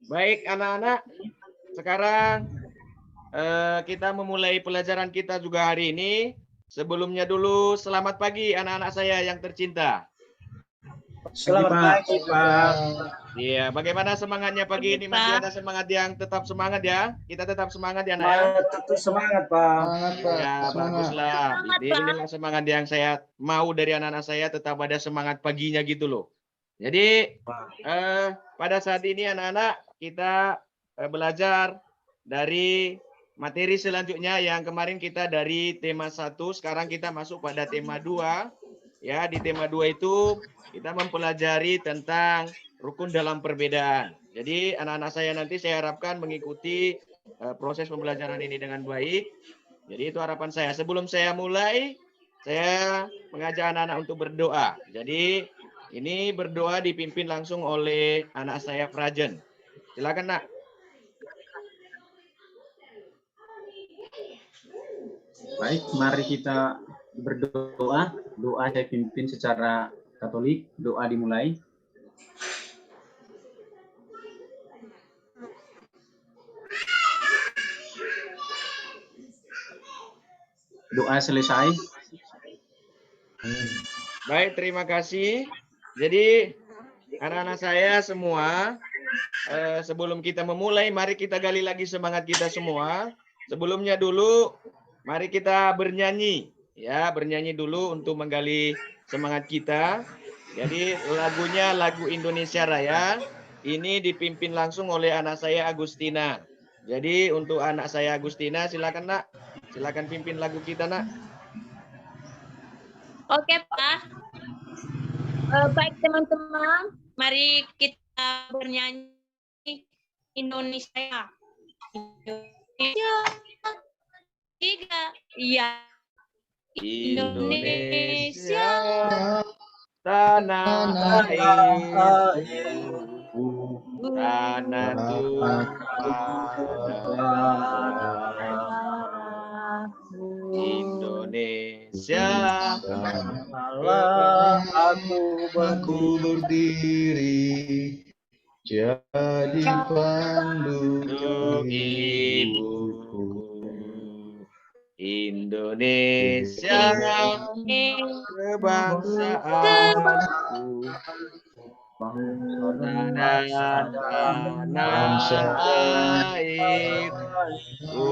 Baik anak-anak, sekarang kita memulai pelajaran kita juga hari ini. Sebelumnya dulu selamat pagi anak-anak saya yang tercinta. Selamat pagi, Pak. Iya, bagaimana semangatnya pagi ini? Masih ada semangat yang tetap semangat ya? Kita tetap semangat ya, Nak ya? Tetap semangat, Pak. Ya, baguslah. Inilah semangat yang saya mau dari anak-anak saya, tetap ada semangat paginya gitu loh. Jadi pada saat ini anak-anak kita belajar dari materi selanjutnya yang kemarin kita dari tema 1, sekarang kita masuk pada tema 2. Ya, di tema 2 itu kita mempelajari tentang rukun dalam perbedaan. Jadi anak-anak saya nanti saya harapkan mengikuti proses pembelajaran ini dengan baik. Jadi itu harapan saya. Sebelum saya mulai, saya mengajak anak-anak untuk berdoa. Jadi ini berdoa dipimpin langsung oleh anak saya Frajen. Silakan, Nak. Baik, mari kita berdoa. Doa saya pimpin secara Katolik. Doa dimulai. Doa selesai. Baik, terima kasih. Jadi anak-anak saya semua, sebelum kita memulai, mari kita gali lagi semangat kita semua. Sebelumnya dulu, mari kita bernyanyi. Ya, bernyanyi dulu untuk menggali semangat kita. Jadi lagunya lagu Indonesia Raya. Ini dipimpin langsung oleh anak saya Agustina. Jadi untuk anak saya Agustina, silakan, Nak. Silakan pimpin lagu kita, Nak. Oke, Pak. Baik teman-teman, mari kita bernyanyi Indonesia. Indonesia. Tiga. Iya. Indonesia, tanah airku, tanah tumpah. Indonesia, malah aku berdiri jadi pandu ibuku. Indonesia, kebangsaanku, tanah airku,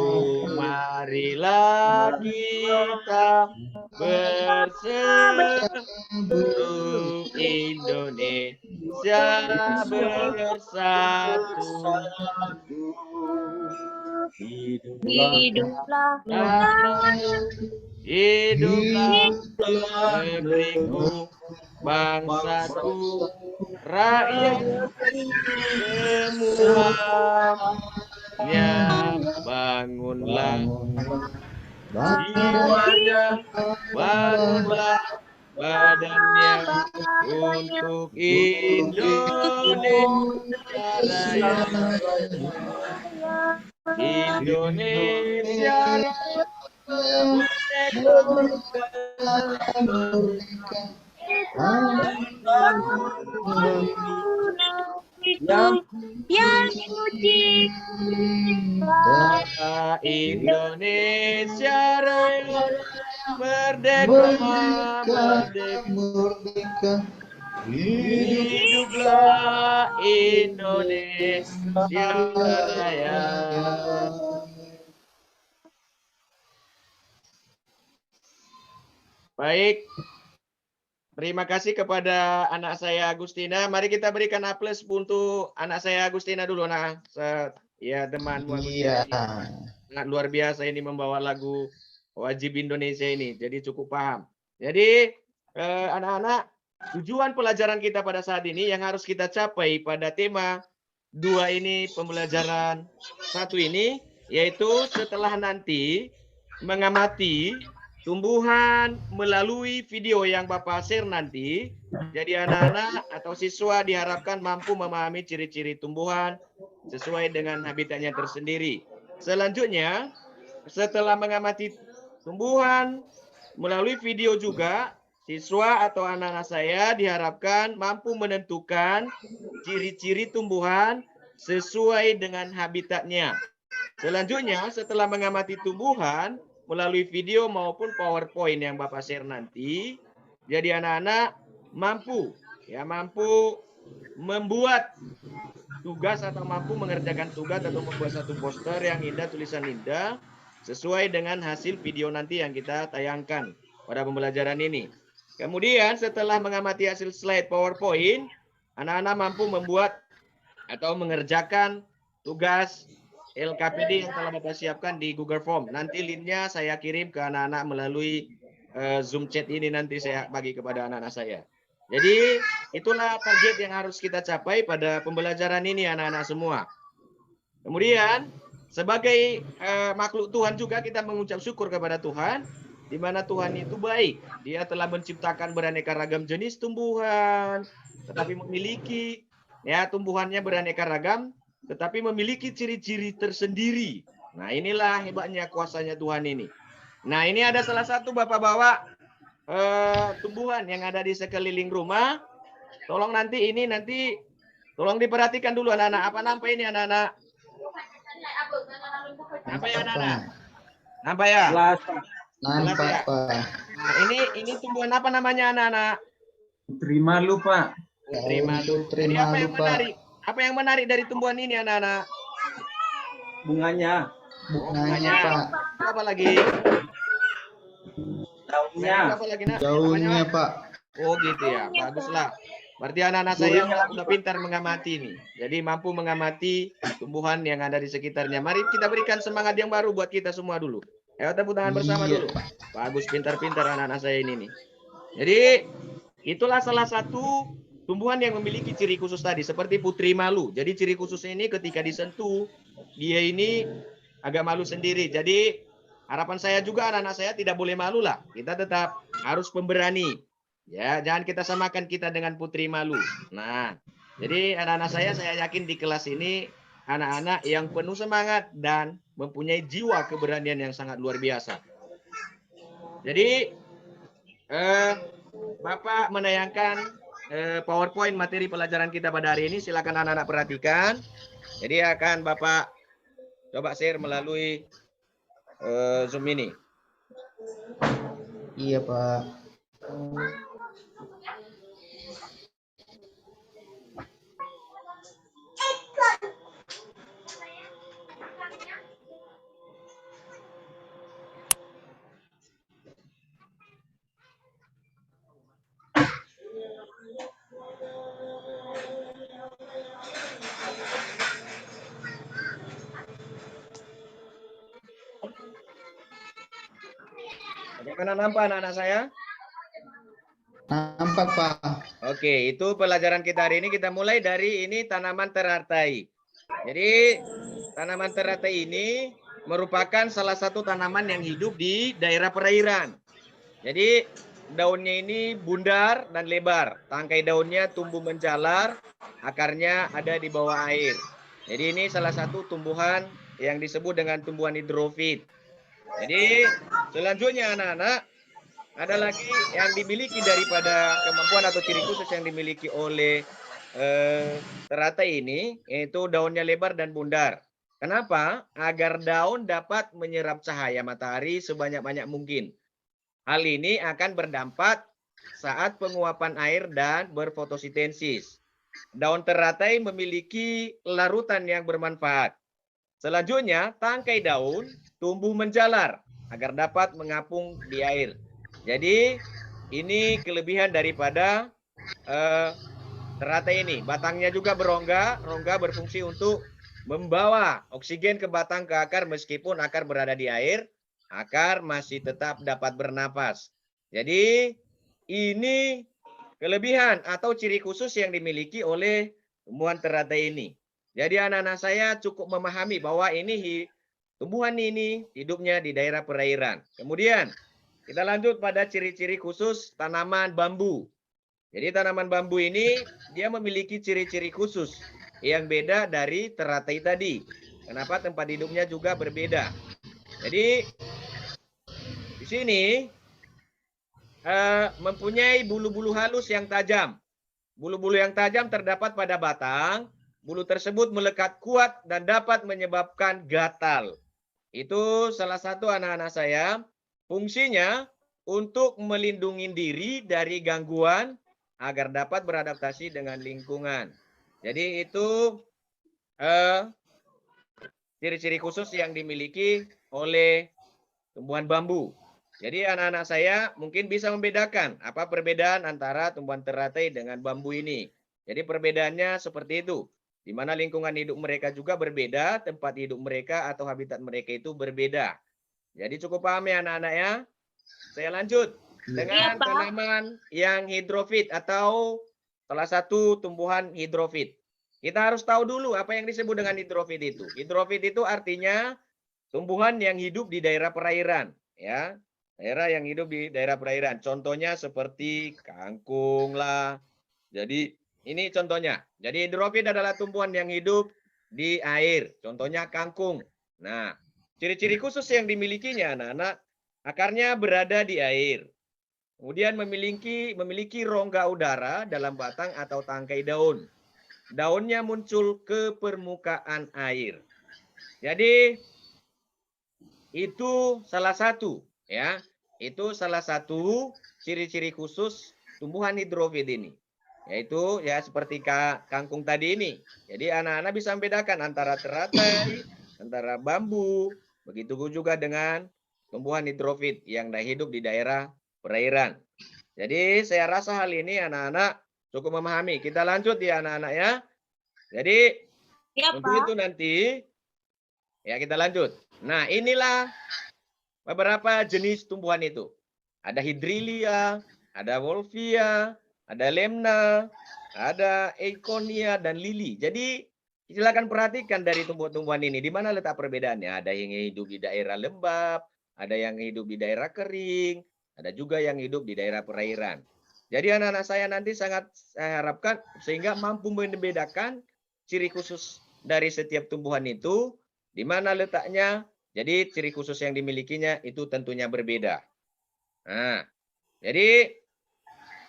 marilah kita bersatu, Indonesia bersatu. Hiduplah negeriku, bangsaku, rakyat semuanya, bangunlah jiwanya, bangunlah badannya untuk Indonesia Raya. Indonesia Raya, yang suci. Indonesia Raya, merdeka, merdeka. Hiduplah Indonesia Raya. Baik, terima kasih kepada anak saya Agustina. Mari kita berikan aplaus untuk anak saya Agustina dulu, nah. Ya, temanmu Agustina. Sangat luar biasa ini membawa lagu wajib Indonesia ini. Jadi cukup paham. Jadi anak-anak, tujuan pelajaran kita pada saat ini yang harus kita capai pada tema 2 ini, pembelajaran 1 ini, yaitu setelah nanti mengamati tumbuhan melalui video yang Bapak share nanti, jadi anak-anak atau siswa diharapkan mampu memahami ciri-ciri tumbuhan sesuai dengan habitatnya tersendiri. Selanjutnya, setelah mengamati tumbuhan melalui video juga, siswa atau anak-anak saya diharapkan mampu menentukan ciri-ciri tumbuhan sesuai dengan habitatnya. Selanjutnya, setelah mengamati tumbuhan melalui video maupun PowerPoint yang Bapak share nanti, jadi anak-anak mampu membuat tugas atau mampu mengerjakan tugas atau membuat satu poster yang indah, tulisan indah, sesuai dengan hasil video nanti yang kita tayangkan pada pembelajaran ini. Kemudian setelah mengamati hasil slide PowerPoint, anak-anak mampu membuat atau mengerjakan tugas LKPD yang telah Bapak siapkan di Google Form. Nanti linknya saya kirim ke anak-anak melalui Zoom chat ini, nanti saya bagi kepada anak-anak saya. Jadi itulah target yang harus kita capai pada pembelajaran ini anak-anak semua. Kemudian sebagai makhluk Tuhan juga kita mengucap syukur kepada Tuhan, di mana Tuhan itu baik. Dia telah menciptakan beraneka ragam jenis tumbuhan, tetapi memiliki tumbuhannya beraneka ragam, tetapi memiliki ciri-ciri tersendiri. Nah, inilah hebatnya kuasanya Tuhan ini. Nah, ini ada salah satu Bapak bawa tumbuhan yang ada di sekeliling rumah. Tolong nanti tolong diperhatikan dulu anak-anak. Apa nampak ini anak-anak? Apa ya anak-anak? Nampak ya? Nampak, Pak. Nah, ini tumbuhan apa namanya anak-anak? Putri malu, Pak. Putri malu. Jadi apa yang menarik? Apa yang menarik dari tumbuhan ini anak-anak? Bunganya. Bunganya, Pak. Apa lagi? Daunnya. Apa lagi, Nak? Daunnya, Pak. Oh gitu ya, baguslah. Berarti anak-anak saya sudah pintar mengamati nih. Jadi mampu mengamati tumbuhan yang ada di sekitarnya. Mari kita berikan semangat yang baru buat kita semua dulu. Ayo tepuk tangan bersama dulu. Bagus, pintar-pintar anak-anak saya ini nih. Jadi itulah salah satu tumbuhan yang memiliki ciri khusus tadi, seperti putri malu. Jadi ciri khususnya ini ketika disentuh, dia ini agak malu sendiri. Jadi harapan saya juga anak-anak saya tidak boleh malu lah. Kita tetap harus pemberani. Ya, jangan kita samakan kita dengan putri malu. Nah, jadi anak-anak saya yakin di kelas ini anak-anak yang penuh semangat dan mempunyai jiwa keberanian yang sangat luar biasa. Jadi Bapak menayangkan PowerPoint materi pelajaran kita pada hari ini. Silakan anak-anak perhatikan. Jadi akan Bapak coba share melalui Zoom ini. Iya, Pak. Bagaimana nampak anak-anak saya? Nampak, Pak. Oke, itu pelajaran kita hari ini. Kita mulai dari ini tanaman teratai. Jadi tanaman teratai ini merupakan salah satu tanaman yang hidup di daerah perairan. Jadi daunnya ini bundar dan lebar. Tangkai daunnya tumbuh menjalar, akarnya ada di bawah air. Jadi ini salah satu tumbuhan yang disebut dengan tumbuhan hidrofit. Jadi selanjutnya anak-anak, ada lagi yang dimiliki daripada kemampuan atau ciri khusus yang dimiliki oleh teratai ini, yaitu daunnya lebar dan bundar. Kenapa? Agar daun dapat menyerap cahaya matahari sebanyak-banyak mungkin. Hal ini akan berdampak saat penguapan air dan berfotosintesis. Daun teratai memiliki larutan yang bermanfaat. Selanjutnya, tangkai daun tumbuh menjalar agar dapat mengapung di air. Jadi ini kelebihan daripada teratai ini. Batangnya juga berongga, rongga berfungsi untuk membawa oksigen ke batang ke akar meskipun akar berada di air, akar masih tetap dapat bernapas. Jadi ini kelebihan atau ciri khusus yang dimiliki oleh tumbuhan teratai ini. Jadi anak-anak saya cukup memahami bahwa ini tumbuhan ini hidupnya di daerah perairan. Kemudian kita lanjut pada ciri-ciri khusus tanaman bambu. Jadi tanaman bambu ini dia memiliki ciri-ciri khusus yang beda dari teratai tadi. Kenapa? Tempat hidupnya juga berbeda. Jadi di sini mempunyai bulu-bulu halus yang tajam. Bulu-bulu yang tajam terdapat pada batang. Bulu tersebut melekat kuat dan dapat menyebabkan gatal. Itu salah satu anak-anak saya. Fungsinya untuk melindungi diri dari gangguan agar dapat beradaptasi dengan lingkungan. Jadi itu ciri-ciri khusus yang dimiliki oleh tumbuhan bambu. Jadi anak-anak saya mungkin bisa membedakan apa perbedaan antara tumbuhan teratai dengan bambu ini. Jadi perbedaannya seperti itu. Di mana lingkungan hidup mereka juga berbeda, tempat hidup mereka atau habitat mereka itu berbeda. Jadi cukup paham ya anak-anak ya. Saya lanjut dengan tanaman yang hidrofit atau salah satu tumbuhan hidrofit. Kita harus tahu dulu apa yang disebut dengan hidrofit itu. Hidrofit itu artinya tumbuhan yang hidup di daerah perairan, ya. Daerah yang hidup di daerah perairan. Contohnya seperti kangkung lah. Jadi ini contohnya. Jadi hidrofit adalah tumbuhan yang hidup di air. Contohnya kangkung. Nah, ciri-ciri khusus yang dimilikinya anak-anak, akarnya berada di air. Kemudian memiliki rongga udara dalam batang atau tangkai daun. Daunnya muncul ke permukaan air. Jadi itu salah satu ya. Itu salah satu ciri-ciri khusus tumbuhan hidrofit ini. Yaitu ya seperti kangkung tadi ini. Jadi anak-anak bisa membedakan antara teratai, antara bambu, begitu juga dengan tumbuhan hidrofit yang hidup di daerah perairan. Jadi saya rasa hal ini anak-anak cukup memahami. Kita lanjut ya anak-anak ya. Jadi Ya, untuk Pak. itu nanti ya kita lanjut. Nah inilah beberapa jenis tumbuhan itu. Ada hidrilia, ada wolfia, ada lemna, ada eiconia dan lili. Jadi silakan perhatikan dari tumbuhan-tumbuhan ini di mana letak perbedaannya. Ada yang hidup di daerah lembab, ada yang hidup di daerah kering, ada juga yang hidup di daerah perairan. Jadi anak-anak saya nanti sangat saya harapkan sehingga mampu membedakan ciri khusus dari setiap tumbuhan itu, di mana letaknya. Jadi ciri khusus yang dimilikinya itu tentunya berbeda. Nah, jadi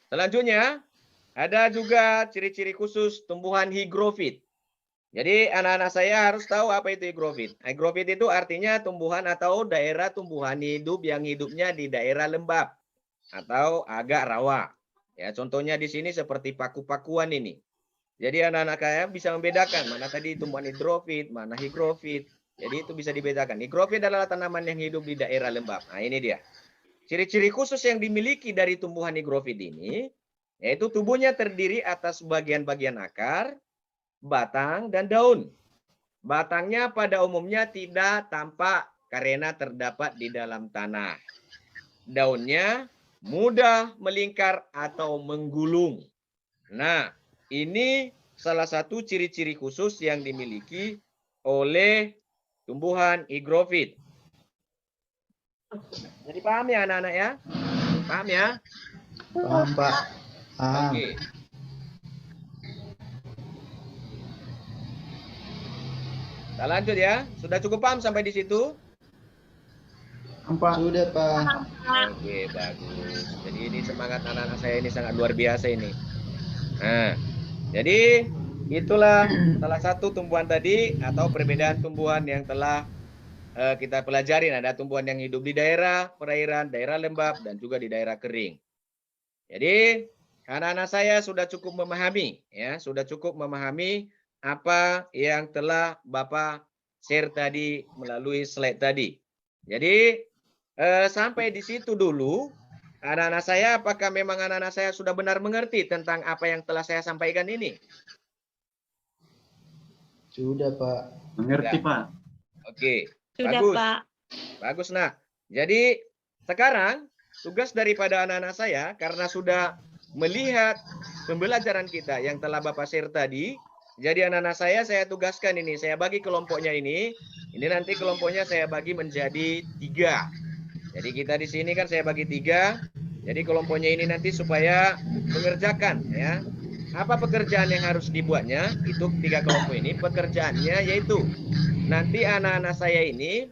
selanjutnya ada juga ciri-ciri khusus tumbuhan higrofit. Jadi anak-anak saya harus tahu apa itu higrofit. Higrofit itu artinya tumbuhan atau daerah tumbuhan hidup yang hidupnya di daerah lembab atau agak rawa. Ya, contohnya di sini seperti paku-pakuan ini. Jadi anak-anak saya bisa membedakan mana tadi tumbuhan hidrofit, mana higrofit. Jadi itu bisa dibedakan. Higrofit adalah tanaman yang hidup di daerah lembab. Nah, ini dia. Ciri-ciri khusus yang dimiliki dari tumbuhan higrofit ini, yaitu tubuhnya terdiri atas bagian-bagian akar, batang, dan daun. Batangnya pada umumnya tidak tampak karena terdapat di dalam tanah. Daunnya mudah melingkar atau menggulung. Nah, ini salah satu ciri-ciri khusus yang dimiliki oleh tumbuhan higrofit. Jadi paham ya anak-anak ya? Paham ya? Paham, Pak. Paham. Oke. Kita lanjut ya. Sudah cukup paham sampai di situ? Pak. Sudah, Pak. Oke, bagus. Jadi ini semangat anak-anak saya ini sangat luar biasa ini. Nah, jadi itulah salah satu tumbuhan tadi atau perbedaan tumbuhan yang telah kita pelajari. Ada tumbuhan yang hidup di daerah perairan, daerah lembab, dan juga di daerah kering. Jadi anak-anak saya sudah cukup memahami, ya, sudah cukup memahami apa yang telah Bapak share tadi melalui slide tadi. Jadi sampai di situ dulu, anak-anak saya, apakah memang anak-anak saya sudah benar mengerti tentang apa yang telah saya sampaikan ini? Sudah, Pak. Mengerti, Pak. Oke, Sudah, bagus. Pak. Bagus, nah. Jadi sekarang tugas daripada anak-anak saya, karena sudah melihat pembelajaran kita yang telah Bapak share tadi, jadi anak-anak saya tugaskan ini, saya bagi kelompoknya ini nanti kelompoknya saya bagi menjadi 3. Jadi kita di sini kan saya bagi 3. Jadi kelompoknya ini nanti supaya mengerjakan ya. Apa pekerjaan yang harus dibuatnya? Itu 3 kelompok ini pekerjaannya yaitu nanti anak-anak saya ini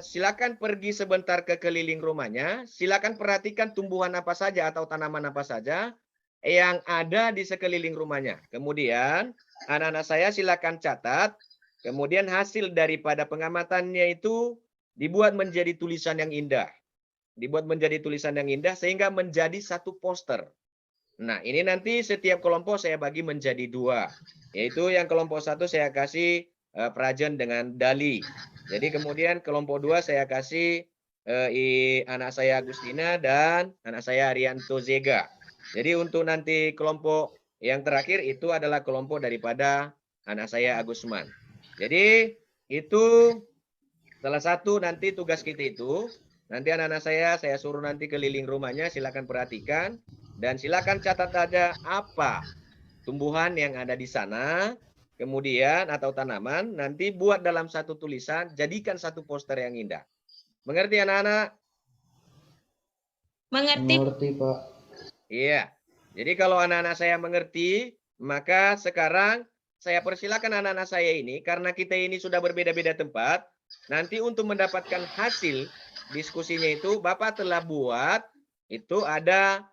silakan pergi sebentar ke keliling rumahnya. Silakan perhatikan tumbuhan apa saja atau tanaman apa saja yang ada di sekeliling rumahnya. Kemudian anak-anak saya silakan catat. Kemudian hasil daripada pengamatannya itu dibuat menjadi tulisan yang indah. Dibuat menjadi tulisan yang indah sehingga menjadi satu poster. Nah, ini nanti setiap kelompok saya bagi menjadi 2. Yaitu yang kelompok 1 saya kasih Prajen dengan Dali. Jadi kemudian kelompok 2 saya kasih anak saya Agustina dan anak saya Arianto Zega. Jadi untuk nanti kelompok yang terakhir itu adalah kelompok daripada anak saya Agusman. Jadi itu salah satu nanti tugas kita itu. Nanti anak-anak saya suruh nanti keliling rumahnya, silakan perhatikan. Dan silakan catat aja apa tumbuhan yang ada di sana, kemudian atau tanaman, nanti buat dalam satu tulisan, jadikan satu poster yang indah. Mengerti anak-anak? Mengerti? Mengerti, Pak. Iya. Jadi kalau anak-anak saya mengerti, maka sekarang saya persilakan anak-anak saya ini, karena kita ini sudah berbeda-beda tempat, nanti untuk mendapatkan hasil diskusinya itu, Bapak telah buat, itu ada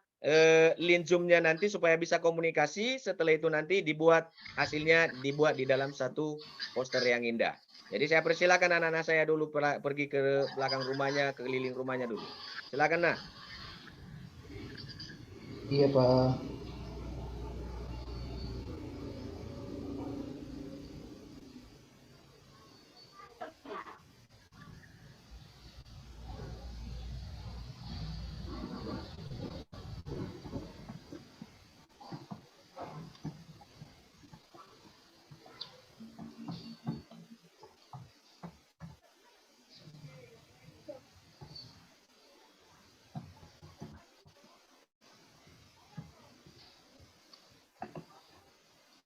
link Zoom-nya nanti supaya bisa komunikasi, setelah itu nanti dibuat hasilnya dibuat di dalam satu poster yang indah. Jadi saya persilakan anak-anak saya dulu pergi ke belakang rumahnya, ke keliling rumahnya dulu. Silakan, Nah. Iya, Pak.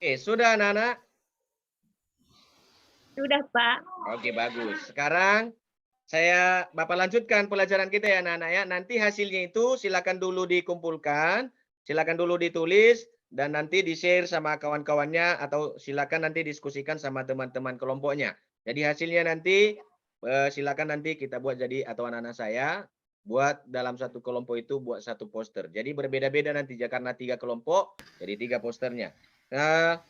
Oke, sudah anak-anak? Sudah, Pak. Oke, bagus. Sekarang Bapak lanjutkan pelajaran kita ya anak-anak ya. Nanti hasilnya itu silakan dulu dikumpulkan, silakan dulu ditulis, dan nanti di-share sama kawan-kawannya atau silakan nanti diskusikan sama teman-teman kelompoknya. Jadi hasilnya nanti silakan nanti kita buat jadi atau anak-anak saya buat dalam satu kelompok itu buat satu poster. Jadi berbeda-beda nanti karena 3 kelompok jadi 3 posternya. Nah,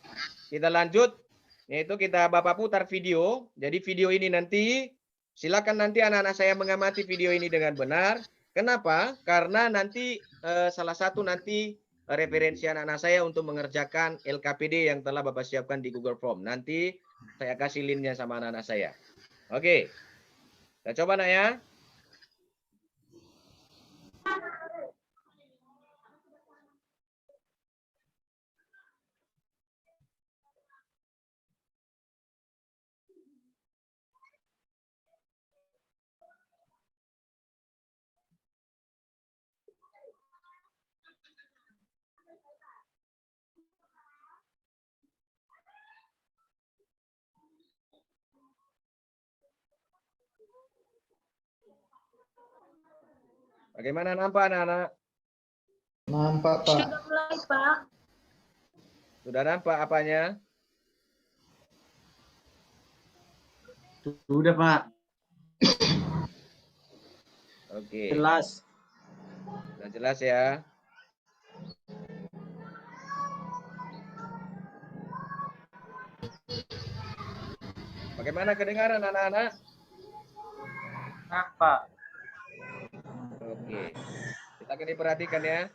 kita lanjut yaitu Bapak putar video. Jadi video ini nanti silakan nanti anak-anak saya mengamati video ini dengan benar. Kenapa? Karena nanti salah satu nanti referensi anak-anak saya untuk mengerjakan LKPD yang telah Bapak siapkan di Google Form. Nanti saya kasih linknya sama anak-anak saya. Oke. Kita coba Nak ya. Bagaimana nampak anak-anak? Nampak, Pak. Sudah mulai, Pak. Sudah nampak apanya? Sudah, Pak. Oke. Jelas. Sudah jelas ya. Bagaimana kedengaran anak-anak? Pak. Oke. Kita akan diperhatikan ya.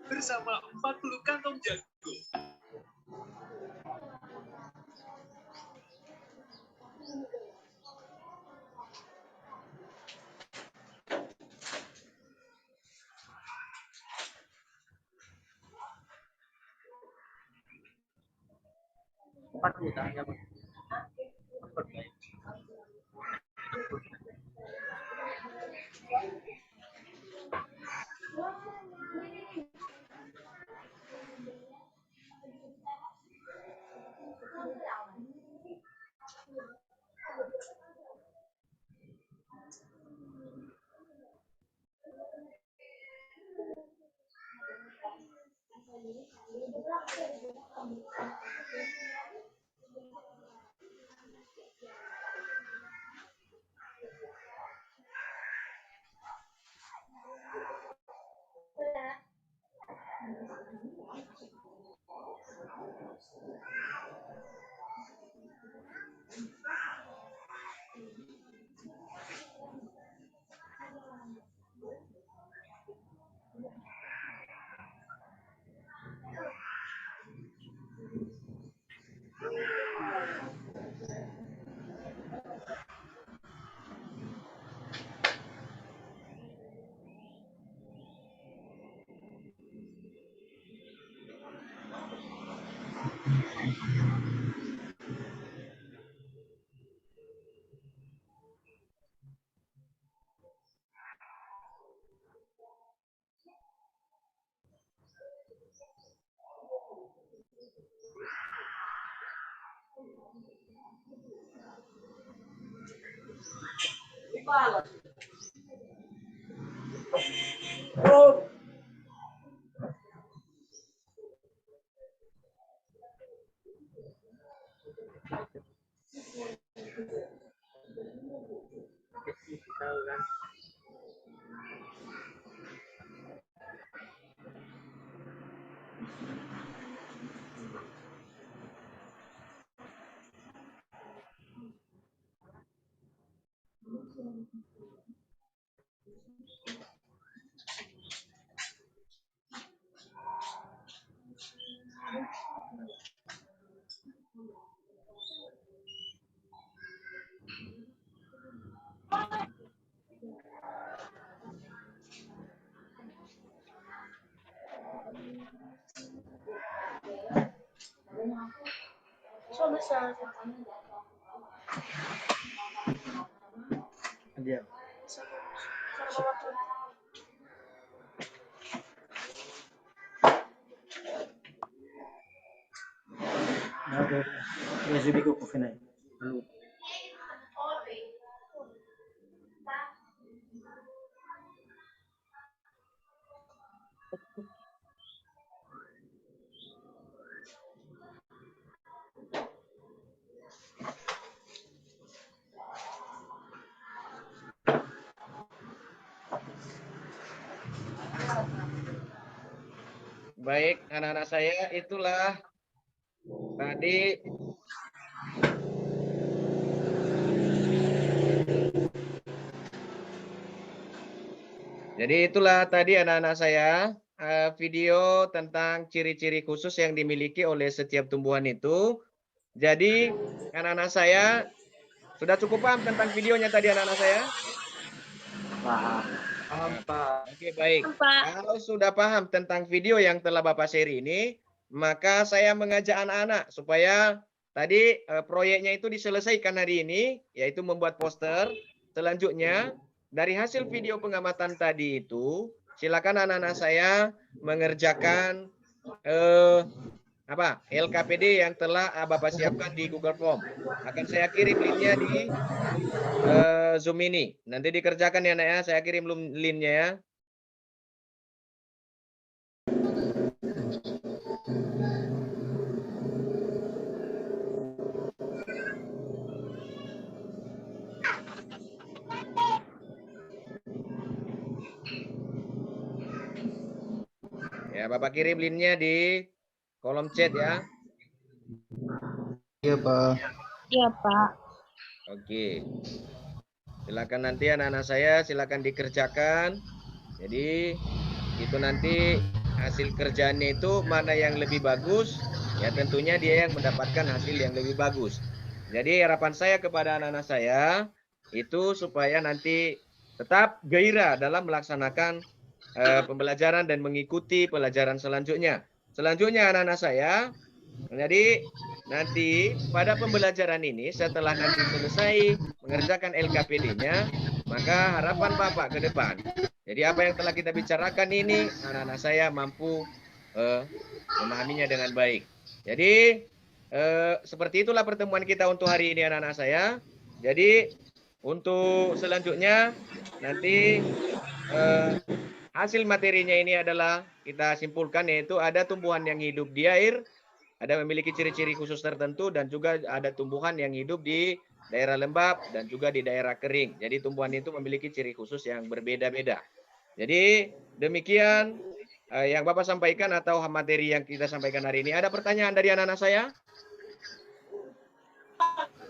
bersama 40 kantong jagung. Baik, anak-anak saya, itulah tadi anak-anak saya video tentang ciri-ciri khusus yang dimiliki oleh setiap tumbuhan itu. Jadi anak-anak saya sudah cukup paham tentang videonya tadi anak-anak saya? Paham, Pak. Oke, baik. Pak. Kalau sudah paham tentang video yang telah Bapak share ini, maka saya mengajak anak-anak supaya tadi proyeknya itu diselesaikan hari ini, yaitu membuat poster. Selanjutnya, dari hasil video pengamatan tadi itu, silakan anak-anak saya mengerjakan LKPD yang telah Bapak siapkan di Google Form. Akan saya kirim linknya di Zoom ini. Nanti dikerjakan ya, Nak ya. Saya kirim linknya ya. Ya, Bapak kirim linknya di kolom chat ya. Iya, Pak. Iya, Pak. Oke. Silakan nanti anak-anak saya silakan dikerjakan. Jadi itu nanti hasil kerjaannya itu mana yang lebih bagus, ya tentunya dia yang mendapatkan hasil yang lebih bagus. Jadi harapan saya kepada anak-anak saya itu supaya nanti tetap gairah dalam melaksanakan pembelajaran dan mengikuti pelajaran selanjutnya. Selanjutnya anak-anak saya, jadi nanti pada pembelajaran ini setelah nanti selesai mengerjakan LKPD-nya, maka harapan Bapak ke depan. Jadi apa yang telah kita bicarakan ini anak-anak saya mampu memahaminya dengan baik. Jadi seperti itulah pertemuan kita untuk hari ini anak-anak saya. Jadi untuk selanjutnya nanti hasil materinya ini adalah kita simpulkan yaitu ada tumbuhan yang hidup di air, ada memiliki ciri-ciri khusus tertentu dan juga ada tumbuhan yang hidup di daerah lembab dan juga di daerah kering. Jadi tumbuhan itu memiliki ciri khusus yang berbeda-beda. Jadi demikian yang Bapak sampaikan atau materi yang kita sampaikan hari ini. Ada pertanyaan dari anak-anak saya?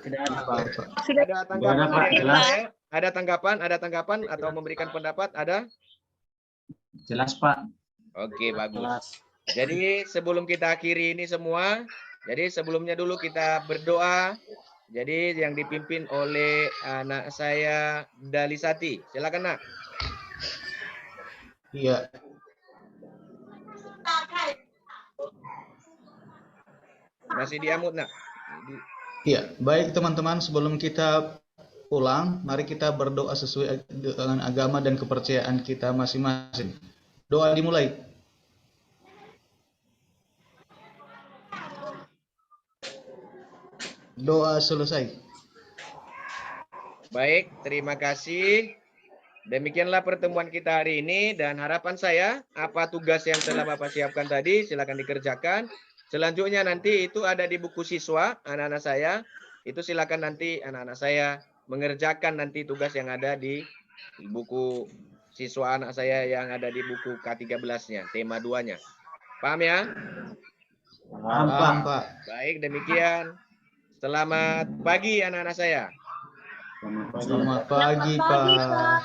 Tidak ada, Pak. Ada tanggapan Pak. dari Jelas. saya? Ada tanggapan atau memberikan pendapat? Ada? Jelas, Pak. Oke, bagus. Jelas. Jadi sebelum kita akhiri ini semua, jadi sebelumnya dulu kita berdoa. Jadi yang dipimpin oleh anak saya Dalisati. Silakan, Nak. Iya. Masih diamut, Nak. Iya, baik teman-teman, sebelum kita pulang, mari kita berdoa sesuai dengan agama dan kepercayaan kita masing-masing. Doa dimulai. Doa selesai. Baik, terima kasih. Demikianlah pertemuan kita hari ini dan harapan saya apa tugas yang telah Bapak siapkan tadi silakan dikerjakan. Selanjutnya nanti itu ada di buku siswa anak-anak saya. Itu silakan nanti anak-anak saya mengerjakan nanti tugas yang ada di buku siswa anak saya yang ada di buku K13-nya, tema 2-nya. Paham ya? Paham, Pak. Baik, demikian. Selamat pagi anak-anak saya. Selamat pagi, Pak. Pak.